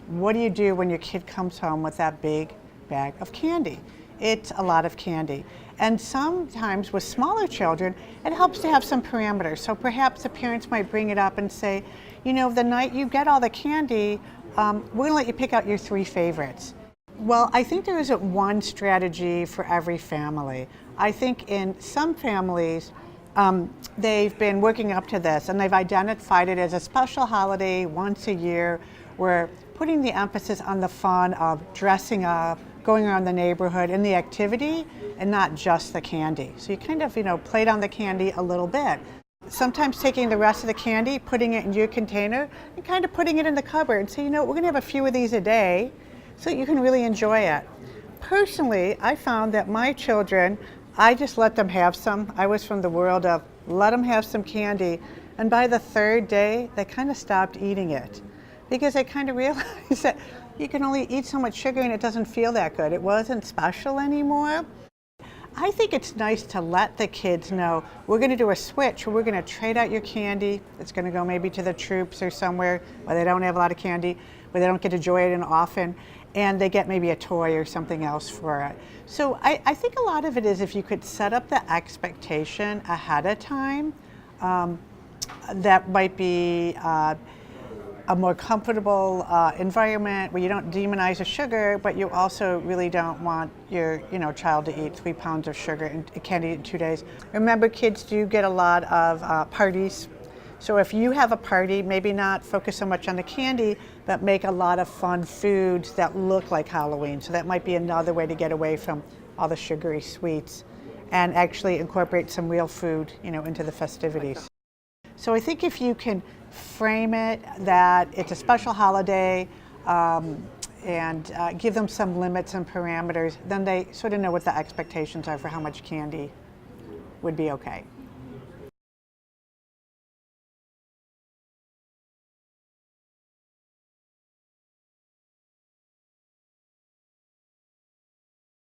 What do you do when your kid comes home with that big bag of candy? It's a lot of candy. And sometimes with smaller children, it helps to have some parameters. So perhaps the parents might bring it up and say, you know, the night you get all the candy, we're gonna let you pick out your 3 favorites. Well, I think there isn't one strategy for every family. I think in some families, they've been working up to this and they've identified it as a special holiday once a year where putting the emphasis on the fun of dressing up, going around the neighborhood and the activity and not just the candy. So you kind of, play down the candy a little bit. Sometimes taking the rest of the candy, putting it in your container and kind of putting it in the cupboard and say, we're gonna have a few of these a day so that you can really enjoy it. Personally, I found that my children, I just let them have some. I was from the world of let them have some candy. And by the 3rd day, they kind of stopped eating it because they kind of realized that you can only eat so much sugar and it doesn't feel that good. It wasn't special anymore. I think it's nice to let the kids know we're going to do a switch where we're going to trade out your candy. It's going to go maybe to the troops or somewhere where they don't have a lot of candy, where they don't get to enjoy it often, and they get maybe a toy or something else for it. So I think a lot of it is if you could set up the expectation ahead of time, that might be a more comfortable environment where you don't demonize the sugar, but you also really don't want your child to eat 3 pounds of sugar and can't eat in 2 days. Remember, kids do get a lot of parties. So if you have a party, maybe not focus so much on the candy, but make a lot of fun foods that look like Halloween. So that might be another way to get away from all the sugary sweets and actually incorporate some real food, into the festivities. So I think if you can frame it that it's a special holiday and give them some limits and parameters, then they sort of know what the expectations are for how much candy would be okay.